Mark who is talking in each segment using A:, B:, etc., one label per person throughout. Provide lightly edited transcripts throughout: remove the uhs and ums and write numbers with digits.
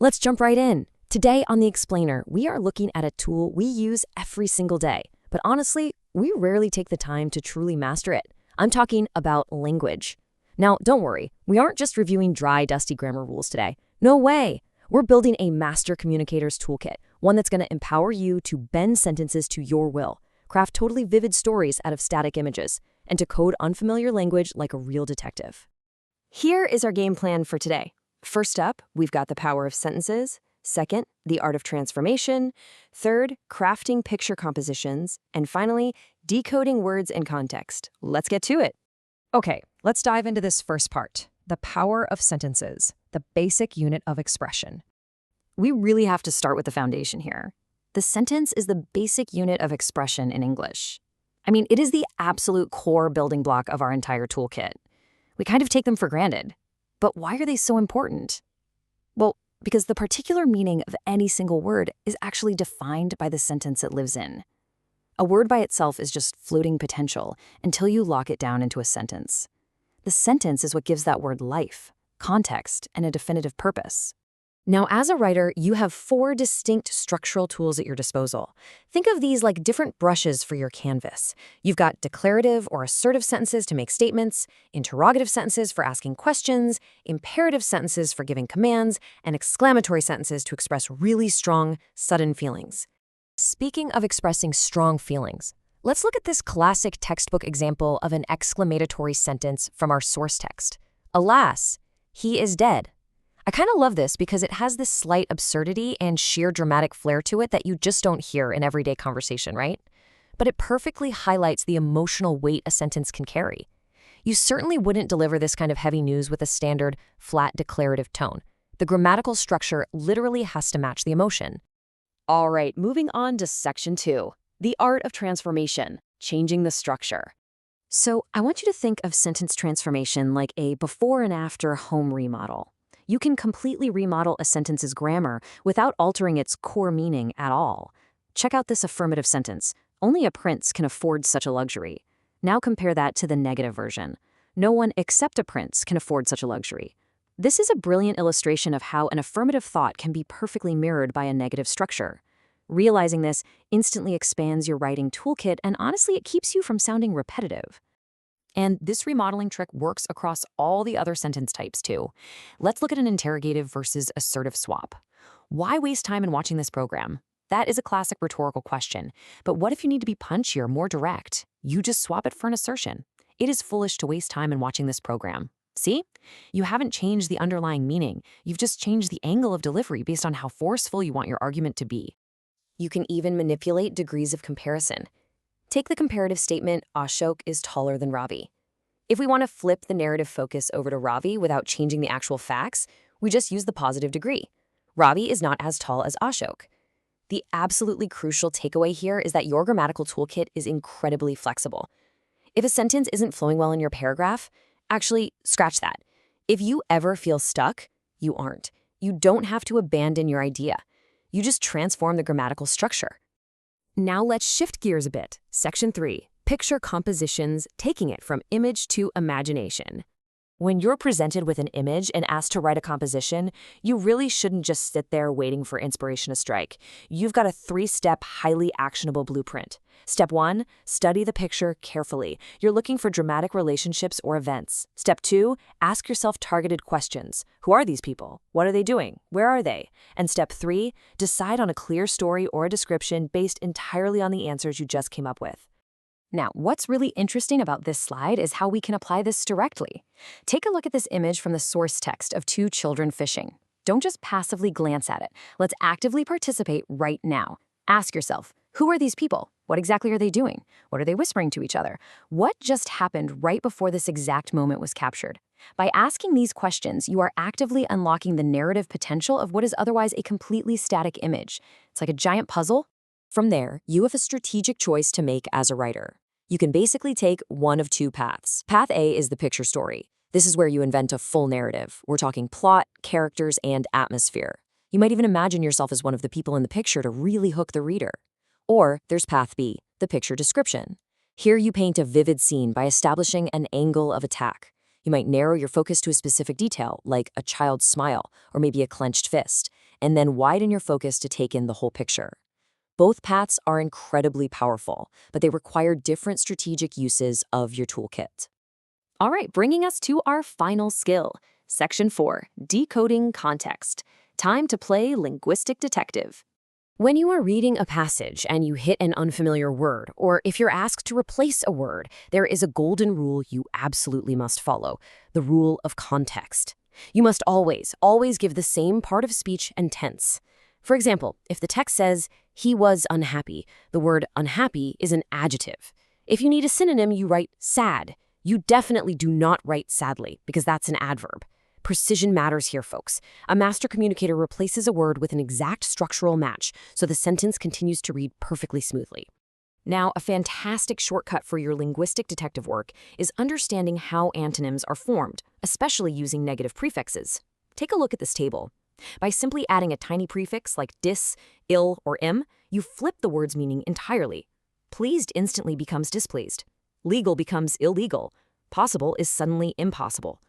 A: Let's jump right in. Today on The Explainer, we are looking at a tool we use every single day. But honestly, we rarely take the time to truly master it. I'm talking about language. Now, don't worry, we aren't just reviewing dry, dusty grammar rules today. No way! We're building a master communicator's toolkit, one that's going to empower you to bend sentences to your will, craft totally vivid stories out of static images, and to code unfamiliar language like a real detective. Here is our game plan for today. First up, we've got the power of sentences. Second, the art of transformation. Third, crafting picture compositions. And finally, decoding words and context. Let's get to it.
B: Okay, let's dive into this first part, the power of sentences, the basic unit of expression.
A: We really have to start with the foundation here. The sentence is the basic unit of expression in English. I mean, it is the absolute core building block of our entire toolkit. We kind of take them for granted. But why are they so important? Well, because the particular meaning of any single word is actually defined by the sentence it lives in. A word by itself is just floating potential until you lock it down into a sentence. The sentence is what gives that word life, context, and a definitive purpose. Now, as a writer, you have 4 distinct structural tools at your disposal. Think of these like different brushes for your canvas. You've got declarative or assertive sentences to make statements, interrogative sentences for asking questions, imperative sentences for giving commands, and exclamatory sentences to express really strong, sudden feelings. Speaking of expressing strong feelings, let's look at this classic textbook example of an exclamatory sentence from our source text. Alas, he is dead. I kind of love this because it has this slight absurdity and sheer dramatic flair to it that you just don't hear in everyday conversation, right? But it perfectly highlights the emotional weight a sentence can carry. You certainly wouldn't deliver this kind of heavy news with a standard, flat declarative tone. The grammatical structure literally has to match the emotion. All right, moving on to section 2, the art of transformation, changing the structure. So I want you to think of sentence transformation like a before and after home remodel. You can completely remodel a sentence's grammar without altering its core meaning at all. Check out this affirmative sentence. Only a prince can afford such a luxury. Now compare that to the negative version. No one except a prince can afford such a luxury. This is a brilliant illustration of how an affirmative thought can be perfectly mirrored by a negative structure. Realizing this instantly expands your writing toolkit, and honestly, it keeps you from sounding repetitive. And this remodeling trick works across all the other sentence types too. Let's look at an interrogative versus assertive swap. Why waste time in watching this program? That is a classic rhetorical question. But what if you need to be punchier, more direct? You just swap it for an assertion. It is foolish to waste time in watching this program. See? You haven't changed the underlying meaning. You've just changed the angle of delivery based on how forceful you want your argument to be. You can even manipulate degrees of comparison. Take the comparative statement, Ashok is taller than Ravi. If we want to flip the narrative focus over to Ravi without changing the actual facts, we just use the positive degree. Ravi is not as tall as Ashok. The absolutely crucial takeaway here is that your grammatical toolkit is incredibly flexible. If a sentence isn't flowing well in your paragraph, actually, scratch that. If you ever feel stuck, you aren't. You don't have to abandon your idea. You just transform the grammatical structure. Now let's shift gears a bit. Section 3, picture compositions, taking it from image to imagination. When you're presented with an image and asked to write a composition, you really shouldn't just sit there waiting for inspiration to strike. You've got a 3-step, highly actionable blueprint. Step 1, study the picture carefully. You're looking for dramatic relationships or events. Step 2, ask yourself targeted questions. Who are these people? What are they doing? Where are they? And step 3, decide on a clear story or a description based entirely on the answers you just came up with. Now, what's really interesting about this slide is how we can apply this directly. Take a look at this image from the source text of 2 children fishing. Don't just passively glance at it. Let's actively participate right now. Ask yourself, who are these people? What exactly are they doing? What are they whispering to each other? What just happened right before this exact moment was captured? By asking these questions, you are actively unlocking the narrative potential of what is otherwise a completely static image. It's like a giant puzzle. From there, you have a strategic choice to make as a writer. You can basically take one of 2 paths. Path A is the picture story. This is where you invent a full narrative. We're talking plot, characters, and atmosphere. You might even imagine yourself as one of the people in the picture to really hook the reader. Or there's Path B, the picture description. Here you paint a vivid scene by establishing an angle of attack. You might narrow your focus to a specific detail, like a child's smile or maybe a clenched fist, and then widen your focus to take in the whole picture. Both paths are incredibly powerful, but they require different strategic uses of your toolkit. All right, bringing us to our final skill. Section 4, decoding context. Time to play linguistic detective. When you are reading a passage and you hit an unfamiliar word, or if you're asked to replace a word, there is a golden rule you absolutely must follow, the rule of context. You must always give the same part of speech and tense. For example, if the text says, "he was unhappy," the word unhappy is an adjective. If you need a synonym, you write sad. You definitely do not write sadly, because that's an adverb. Precision matters here, folks. A master communicator replaces a word with an exact structural match, so the sentence continues to read perfectly smoothly. Now, a fantastic shortcut for your linguistic detective work is understanding how antonyms are formed, especially using negative prefixes. Take a look at this table. By simply adding a tiny prefix like dis, ill, or im, you flip the word's meaning entirely. Pleased instantly becomes displeased. Legal becomes illegal. Possible is suddenly impossible.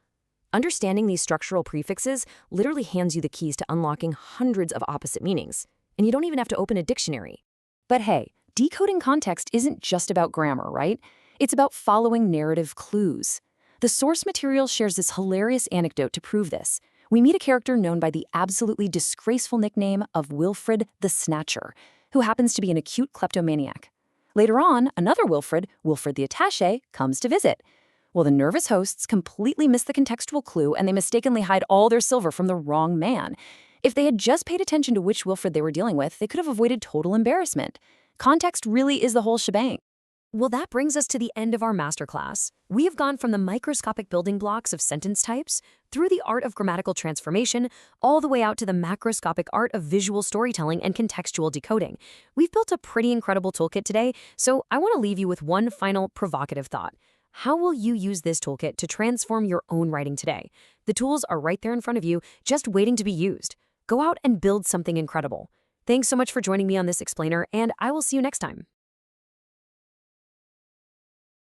A: Understanding these structural prefixes literally hands you the keys to unlocking hundreds of opposite meanings, and you don't even have to open a dictionary. But hey, decoding context isn't just about grammar, right? It's about following narrative clues. The source material shares this hilarious anecdote to prove this. We meet a character known by the absolutely disgraceful nickname of Wilfred the Snatcher, who happens to be an acute kleptomaniac. Later on, another Wilfred, Wilfred the Attaché, comes to visit. Well, the nervous hosts completely miss the contextual clue and they mistakenly hide all their silver from the wrong man. If they had just paid attention to which Wilfred they were dealing with, they could have avoided total embarrassment. Context really is the whole shebang. Well, that brings us to the end of our masterclass. We have gone from the microscopic building blocks of sentence types, through the art of grammatical transformation, all the way out to the macroscopic art of visual storytelling and contextual decoding. We've built a pretty incredible toolkit today, so I want to leave you with one final provocative thought. How will you use this toolkit to transform your own writing today? The tools are right there in front of you, just waiting to be used. Go out and build something incredible. Thanks so much for joining me on this explainer, and I will see you next time.